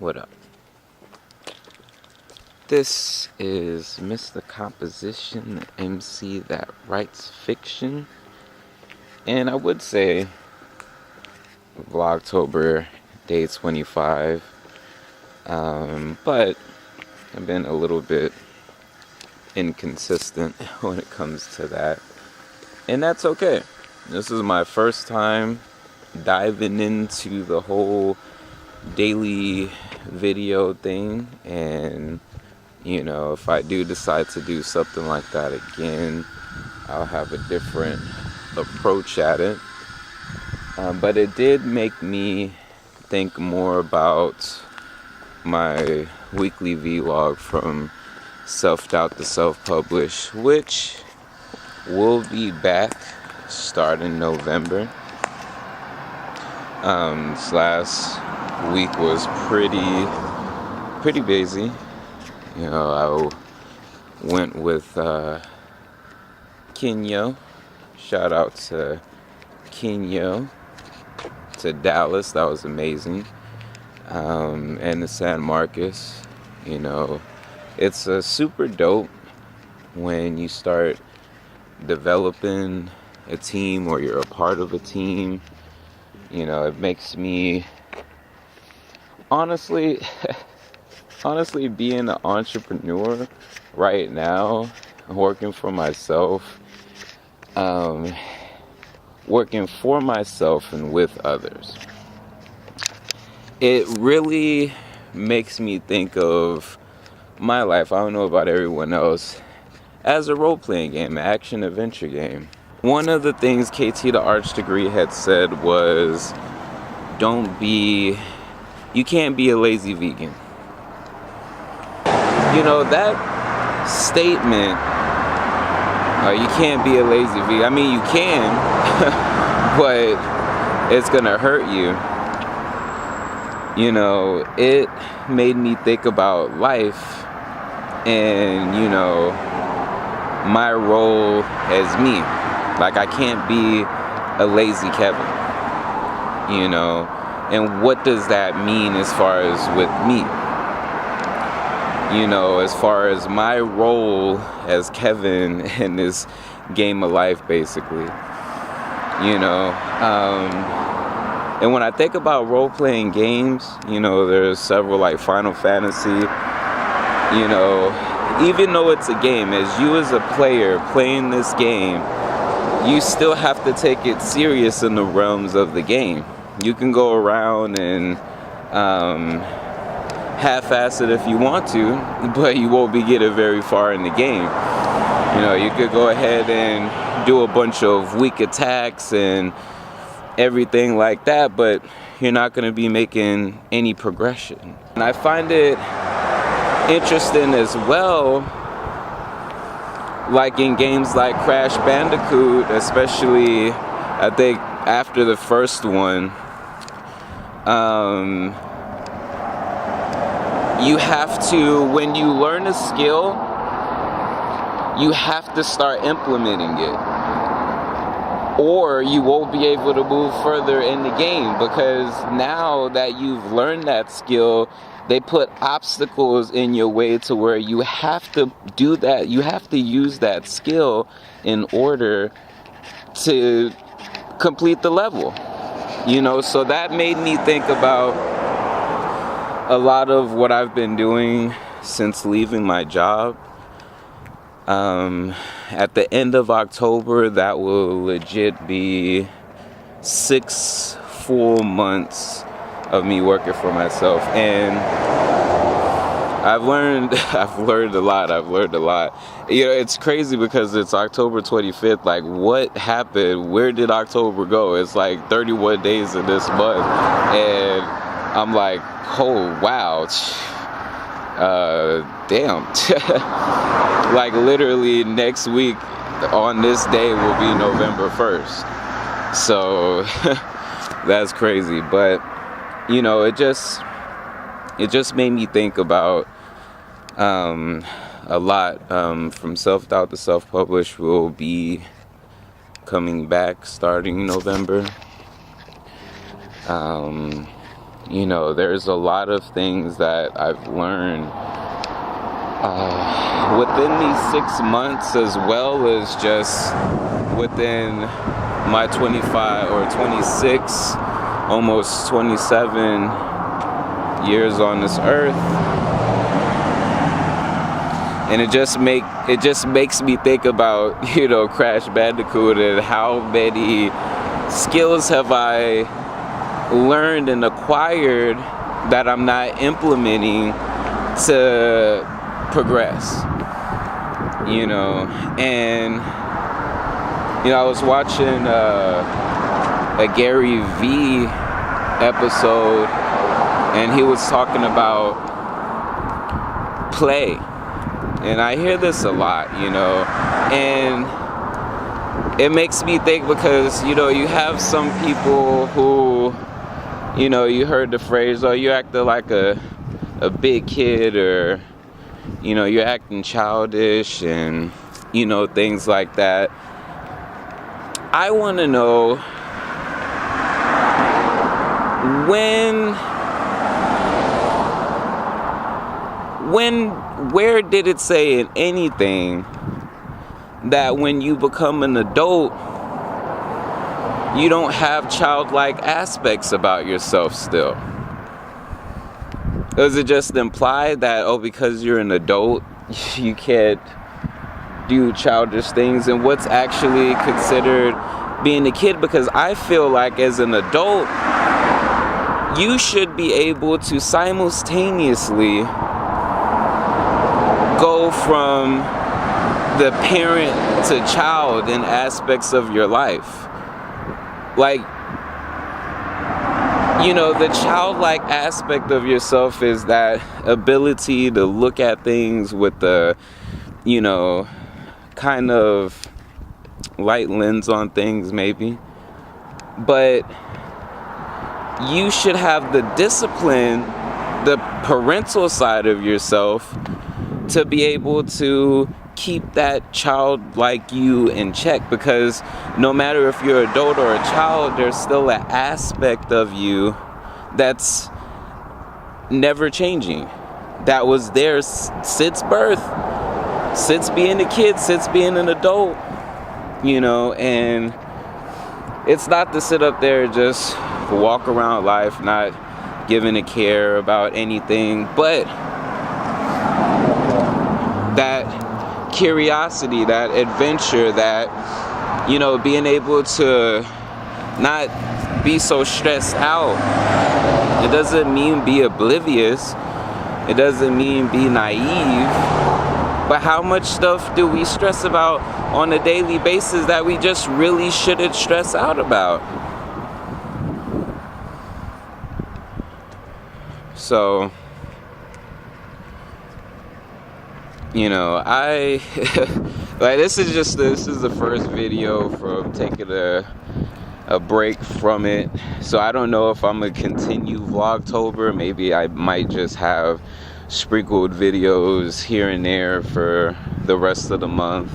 What up? This is Mr. Composition, the MC that writes fiction. And I would say Vlogtober, day 25. But I've been a little bit inconsistent when it comes to that. And that's okay. This is my first time diving into the whole daily video thing, and if I do decide to do something like that again, I'll have a different approach at it. But it did make me think more about my weekly vlog from Self-Doubt to Self-Publish, which will be back starting November. This last week was pretty busy. I went with Kenyo. Shout out to Kenyo, to Dallas. That was amazing. And to San Marcos. It's super dope when you start developing a team or you're a part of a team. It makes me honestly being an entrepreneur right now, working for myself and with others, it really makes me think of my life, I don't know about everyone else, as a role-playing game, an action-adventure game. One of the things KT the Arch Degree had said was, you can't be a lazy vegan. That statement, you can't be a lazy vegan. I mean, you can, but it's gonna hurt you. It made me think about life and, my role as me. Like, I can't be a lazy Kevin, and what does that mean as far as with me? As far as my role as Kevin in this game of life, basically. And when I think about role-playing games, there's several, like Final Fantasy, even though it's a game, as you as a player playing this game, you still have to take it serious in the realms of the game. You can go around and half-ass it if you want to, but you won't be getting very far in the game. You could go ahead and do a bunch of weak attacks and everything like that, but you're not going to be making any progression. And I find it interesting as well, like in games like Crash Bandicoot, especially I think after the first one, you have to, when you learn a skill, you have to start implementing it, or you won't be able to move further in the game, because now that you've learned that skill, they put obstacles in your way to where you have to do that. You have to use that skill in order to complete the level. So that made me think about a lot of what I've been doing since leaving my job. At the end of October, that will legit be 6 full months of me working for myself, and I've learned a lot. It's crazy because it's October 25th. Like, what happened? Where did October go? It's like 31 days in this month, and I'm like, oh wow, damn. Like, literally next week on this day will be November 1st. So that's crazy. But it just made me think about a lot. From Self-Doubt to Self-Publish will be coming back starting November. you know, there's a lot of things that I've learned within these 6 months, as well as just within my 25 or 26, almost 27 years on this earth. And it just makes me think about, you know, Crash Bandicoot, and how many skills have I learned and acquired that I'm not implementing to progress, you know. And you know, I was watching a Gary V episode, and he was talking about play. And I hear this a lot, you know, and it makes me think, because, you know, you have some people who, you know, you heard the phrase, oh, you acting like a big kid, or, you know, you're acting childish, and, you know, things like that. I want to know, where did it say in anything that when you become an adult, you don't have childlike aspects about yourself still? Does it just imply that, oh, because you're an adult, you can't do childish things? And what's actually considered being a kid? Because I feel like as an adult, you should be able to simultaneously go from the parent to child in aspects of your life. Like, you know, the childlike aspect of yourself is that ability to look at things with the, you know, kind of light lens on things, maybe. But you should have the discipline, the parental side of yourself, to be able to keep that childlike you in check. Because no matter if you're an adult or a child, there's still an aspect of you that's never changing, that was there since birth, since being a kid, since being an adult, you know. And it's not to sit up there just walk around life not giving a care about anything, but that curiosity, that adventure, that, you know, being able to not be so stressed out. It doesn't mean be oblivious. It doesn't mean be naive. But how much stuff do we stress about on a daily basis that we just really shouldn't stress out about? So, you know, like, this is the first video from taking a break from it. So I don't know if I'm gonna continue Vlogtober. Maybe I might just have sprinkled videos here and there for the rest of the month.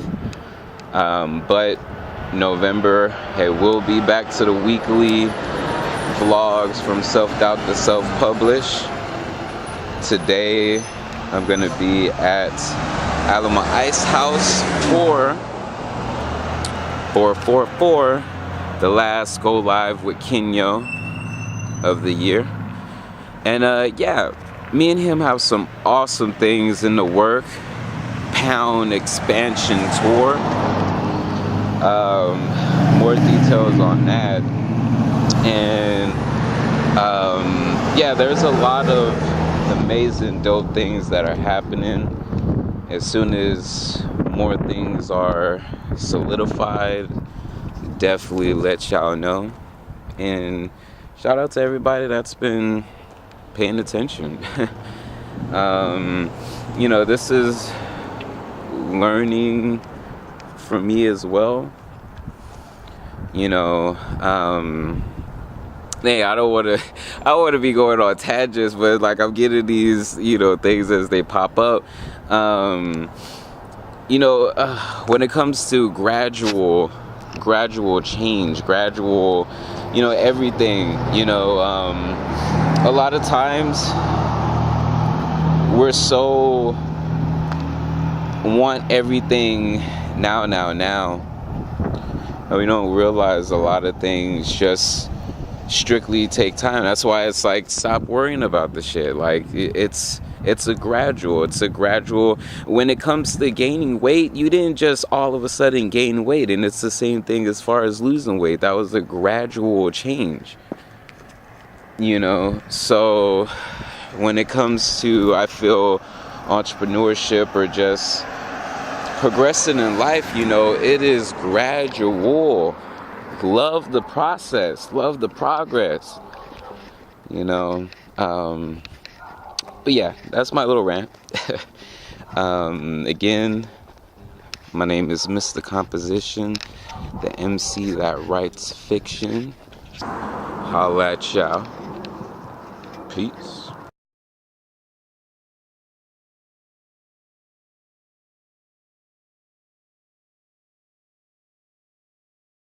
But November, it will be back to the weekly vlogs from Self-Doubt to Self-Publish. Today, I'm gonna be at Alamo Ice House for 444, the last go live with Kenyo of the year. And yeah, me and him have some awesome things in the work. Pound expansion tour. More details on that. And yeah, there's a lot of amazing dope things that are happening. As soon as more things are solidified, definitely let y'all know. And shout out to everybody that's been paying attention. You know, this is learning for me as well. You know, hey, I don't want to be going on tangents, but like, I'm getting these, you know, things as they pop up. You know, when it comes to gradual change, gradual, you know, everything, you know, a lot of times we're so want everything now, and we don't realize a lot of things just strictly take time. That's why it's like, stop worrying about the shit. Like, it's a gradual. When it comes to gaining weight, you didn't just all of a sudden gain weight, and it's the same thing as far as losing weight. That was a gradual change, you know. So when it comes to, I feel, entrepreneurship or just progressing in life, you know, it is gradual. Love the process, love the progress, you know. But yeah, that's my little rant. Again, my name is Mr. Composition, the MC that writes fiction. Holla at y'all. Peace.